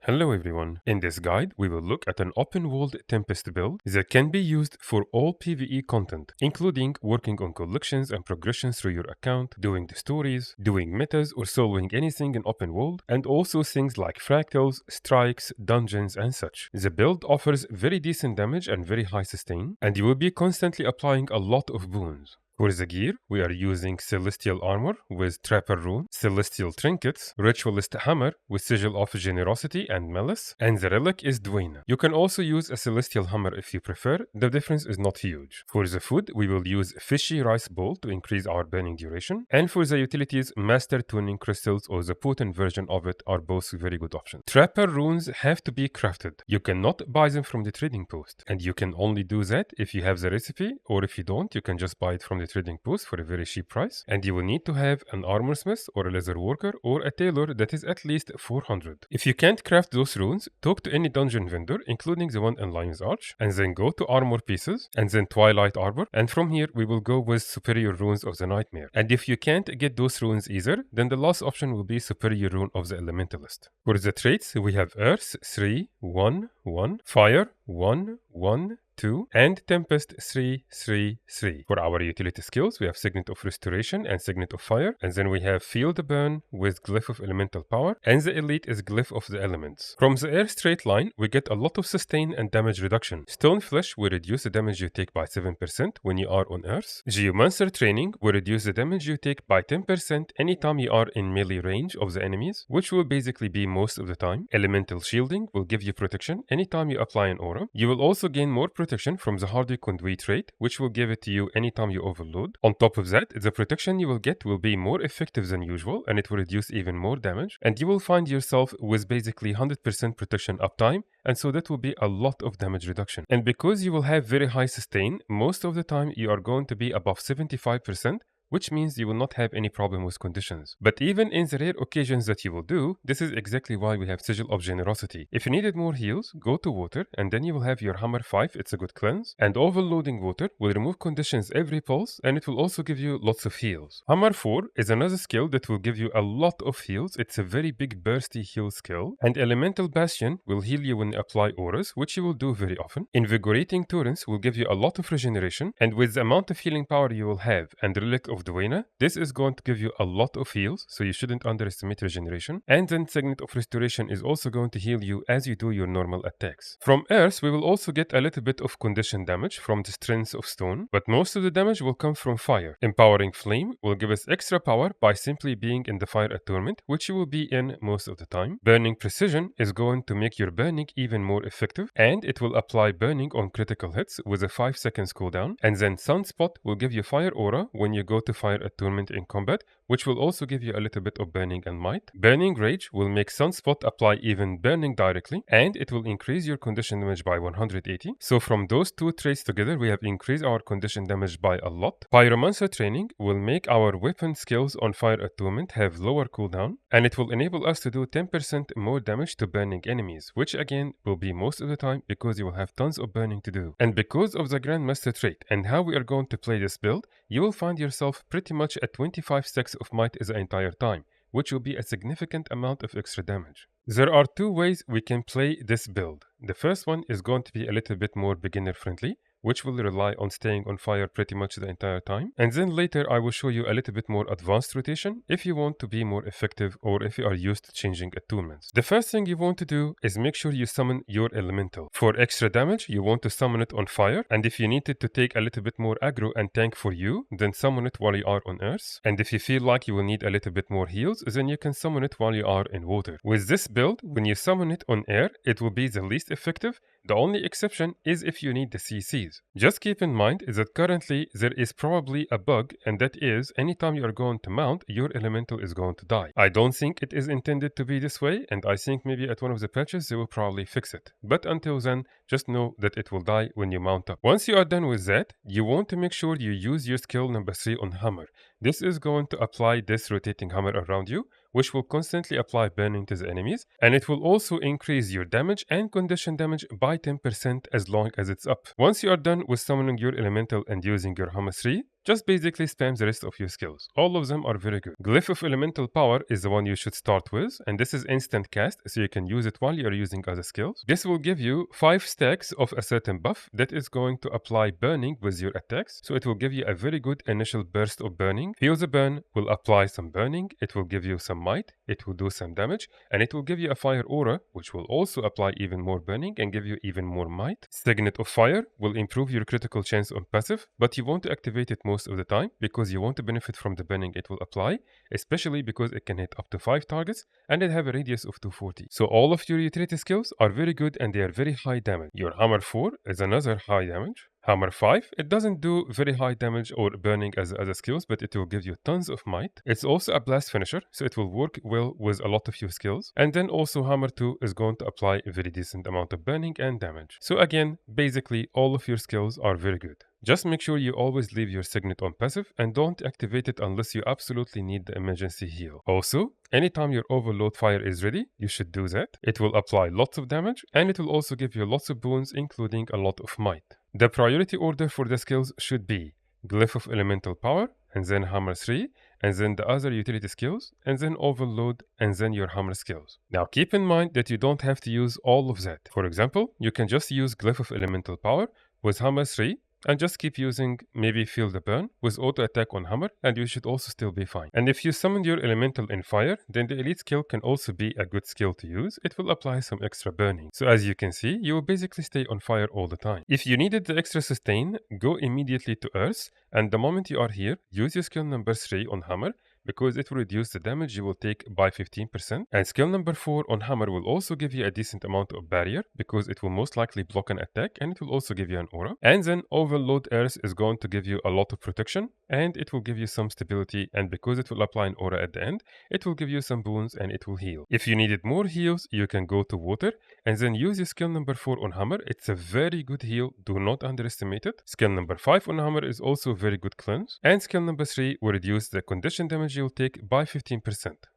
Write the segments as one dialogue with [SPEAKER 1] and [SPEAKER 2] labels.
[SPEAKER 1] Hello everyone. In this guide, we will look at an open-world Tempest build that can be used for all PvE content, including working on collections and progressions through your account, doing the stories, doing metas or solving anything in open world, and also things like fractals, strikes, dungeons, and such. The build offers very decent damage and very high sustain, and you will be constantly applying a lot of boons. For the gear, we are using Celestial Armor with Trapper Rune, Celestial Trinkets, Ritualist Hammer with Sigil of Generosity and Malice, and the relic is Dwayne. You can also use a Celestial Hammer if you prefer, the difference is not huge. For the food, we will use Fishy Rice Bowl to increase our burning duration, and for the utilities, Master Tuning Crystals or the potent version of it are both very good options. Trapper Runes have to be crafted. You cannot buy them from the trading post, and you can only do that if you have the recipe, or if you don't, you can just buy it from the trading post for a very cheap price, and you will need to have an armor smith or a leather worker or a tailor that is at least 400. If you can't craft those runes, talk to any dungeon vendor, including the one in Lion's Arch, and then go to armor pieces, and then Twilight Arbor, and from here we will go with Superior Runes of the Nightmare. And if you can't get those runes either, then the last option will be Superior Rune of the Elementalist. For the traits, we have Earth 3, 1, 1, Fire 1, 1, 2, and Tempest 3, 3, 3. For our utility skills, we have Signet of Restoration and Signet of Fire, and then we have Field Burn with Glyph of Elemental Power, and the Elite is Glyph of the Elements. From the Air straight line, we get a lot of sustain and damage reduction. Stone Flesh will reduce the damage you take by 7% when you are on Earth. Geomancer Training will reduce the damage you take by 10% anytime you are in melee range of the enemies, which will basically be most of the time. Elemental Shielding will give you protection anytime you apply an aura. You will also gain more protection from the Hardy Conduit trait, which will give it to you anytime you overload. On top of that, the protection you will get will be more effective than usual, and it will reduce even more damage, and you will find yourself with basically 100% protection uptime, and so that will be a lot of damage reduction. And because you will have very high sustain, most of the time you are going to be above 75%, which means you will not have any problem with conditions. But even in the rare occasions that you will do, this is exactly why we have Sigil of Generosity. If you needed more heals, go to water, and then you will have your Hammer 5, it's a good cleanse, and overloading water will remove conditions every pulse, and it will also give you lots of heals. Hammer 4 is another skill that will give you a lot of heals, it's a very big bursty heal skill, and Elemental Bastion will heal you when you apply auras, which you will do very often. Invigorating Torrents will give you a lot of regeneration, and with the amount of healing power you will have, and Relic of Dwayne, this is going to give you a lot of heals, so you shouldn't underestimate regeneration. And then Signet of Restoration is also going to heal you as you do your normal attacks. From Earth, we will also get a little bit of condition damage from the Strength of Stone, but most of the damage will come from Fire. Empowering Flame will give us extra power by simply being in the Fire Attunement, which you will be in most of the time. Burning Precision is going to make your burning even more effective, and it will apply burning on critical hits with a 5 seconds cooldown. And then Sunspot will give you Fire Aura when you go to Fire Attunement in combat, which will also give you a little bit of burning and might. Burning Rage will make Sunspot apply even burning directly, and it will increase your condition damage by 180. So from those two traits together, we have increased our condition damage by a lot. Pyromancer Training will make our weapon skills on Fire Attunement have lower cooldown, and it will enable us to do 10% more damage to burning enemies, which again will be most of the time because you will have tons of burning to do. And because of the Grandmaster trait and how we are going to play this build, you will find yourself pretty much at 25 stacks of might the entire time, which will be a significant amount of extra damage. There are two ways we can play this build. The first one is going to be a little bit more beginner friendly, which will rely on staying on fire pretty much the entire time. And then later I will show you a little bit more advanced rotation if you want to be more effective or if you are used to changing attunements. The first thing you want to do is make sure you summon your elemental. For extra damage, you want to summon it on fire, and if you needed to take a little bit more aggro and tank for you, then summon it while you are on earth. And if you feel like you will need a little bit more heals, then you can summon it while you are in water. With this build, when you summon it on air, it will be the least effective. The only exception is if you need the CCs. Just keep in mind that currently there is probably a bug, and that is anytime you are going to mount, your elemental is going to die. I don't think it is intended to be this way, and I think maybe at one of the patches they will probably fix it. But until then, just know that it will die when you mount up. Once you are done with that, you want to make sure you use your skill number 3 on Hammer. This is going to apply this rotating hammer around you, which will constantly apply burning to the enemies, and it will also increase your damage and condition damage by 10% as long as it's up. Once you are done with summoning your elemental and using your Hammer 3, just basically spam the rest of your skills. All of them are very good. Glyph of Elemental Power is the one you should start with, and this is instant cast, so you can use it while you are using other skills. This will give you 5 stacks of a certain buff that is going to apply burning with your attacks, so it will give you a very good initial burst of burning. Feel the burn will apply some burning, it will give you some might, it will do some damage, and it will give you a fire aura, which will also apply even more burning and give you even more might. Signet of Fire will improve your critical chance on passive, but you won't activate it most of the time because you want to benefit from the burning it will apply, especially because it can hit up to 5 targets and it have a radius of 240. So all of your utility skills are very good and they are very high damage. Your Hammer 4 is another high damage. Hammer 5, it doesn't do very high damage or burning as other skills, but it will give you tons of might. It's also a blast finisher, so it will work well with a lot of your skills. And then also Hammer 2 is going to apply a very decent amount of burning and damage. So again, basically all of your skills are very good. Just make sure you always leave your Signet on passive and don't activate it unless you absolutely need the emergency heal. Also, anytime your Overload Fire is ready, you should do that. It will apply lots of damage and it will also give you lots of boons, including a lot of might. The priority order for the skills should be Glyph of Elemental Power, and then Hammer 3, and then the other utility skills, and then Overload, and then your Hammer skills. Now keep in mind that you don't have to use all of that. For example, you can just use Glyph of Elemental Power with Hammer 3, and just keep using maybe Feel the Burn with auto attack on Hammer, and you should also still be fine. And if you summon your elemental in fire, then the elite skill can also be a good skill to use. It will apply some extra burning. So as you can see, you will basically stay on fire all the time. If you needed the extra sustain, go immediately to Earth, and the moment you are here, use your skill number 3 on Hammer, because it will reduce the damage you will take by 15%. And skill number 4 on Hammer will also give you a decent amount of barrier, because it will most likely block an attack, and it will also give you an aura. And then Overload Earth is going to give you a lot of protection, and it will give you some stability, and because it will apply an aura at the end, it will give you some boons and it will heal. If you needed more heals, you can go to Water, and then use your skill number 4 on Hammer. It's a very good heal, do not underestimate it. Skill number 5 on Hammer is also very good cleanse, and skill number 3 will reduce the condition damage you'll take by 15%.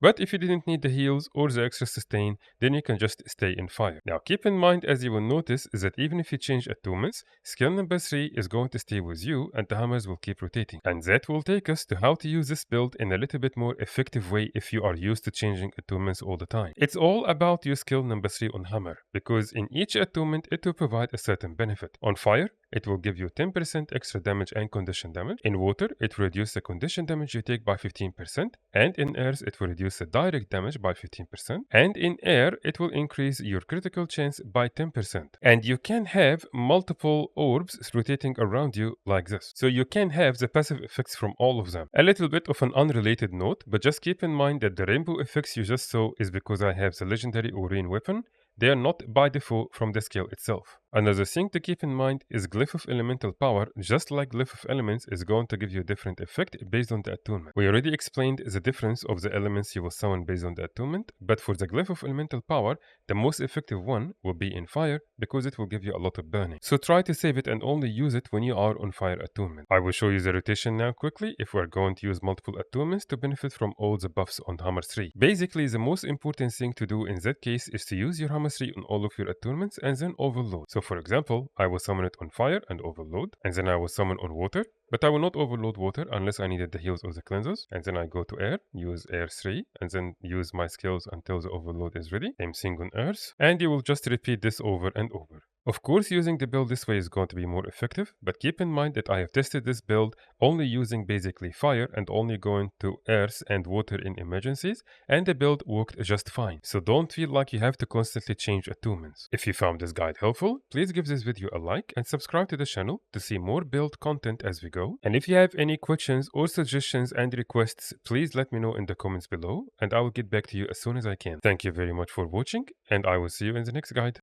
[SPEAKER 1] But if you didn't need the heals or the extra sustain, then you can just stay in fire. Now keep in mind, as you will notice, is that even if you change attunements, skill number 3 is going to stay with you and the hammers will keep rotating. And that will take us to how to use this build in a little bit more effective way if you are used to changing attunements all the time. It's all about your skill number 3 on hammer, because in each attunement it will provide a certain benefit. On fire, it will give you 10% extra damage and condition damage. In water, it will reduce the condition damage you take by 15%. And in earth, it will reduce the direct damage by 15%. And in air, it will increase your critical chance by 10%. And you can have multiple orbs rotating around you like this. So you can have the passive effects from all of them. A little bit of an unrelated note, but just keep in mind that the rainbow effects you just saw is because I have the legendary Urine weapon. They are not by default from the skill itself. Another thing to keep in mind is Glyph of Elemental Power, just like Glyph of Elements, is going to give you a different effect based on the attunement. We already explained the difference of the elements you will summon based on the attunement, but for the Glyph of Elemental Power, the most effective one will be in fire because it will give you a lot of burning. So try to save it and only use it when you are on fire attunement. I will show you the rotation now quickly if we are going to use multiple attunements to benefit from all the buffs on Hammer 3. Basically, the most important thing to do in that case is to use your Hammer 3 on all of your attunements and then overload. So for example, I will summon it on fire and overload, and then I will summon on water, but I will not overload water unless I needed the heals or the cleansers, and then I go to air, use air 3, and then use my skills until the overload is ready. Same thing on earth, and you will just repeat this over and over. Of course, using the build this way is going to be more effective, but keep in mind that I have tested this build only using basically fire and only going to earth and water in emergencies, and the build worked just fine. So don't feel like you have to constantly change attunements. If you found this guide helpful, please give this video a like and subscribe to the channel to see more build content as we go. And if you have any questions or suggestions and requests, please let me know in the comments below, and I will get back to you as soon as I can. Thank you very much for watching, and I will see you in the next guide.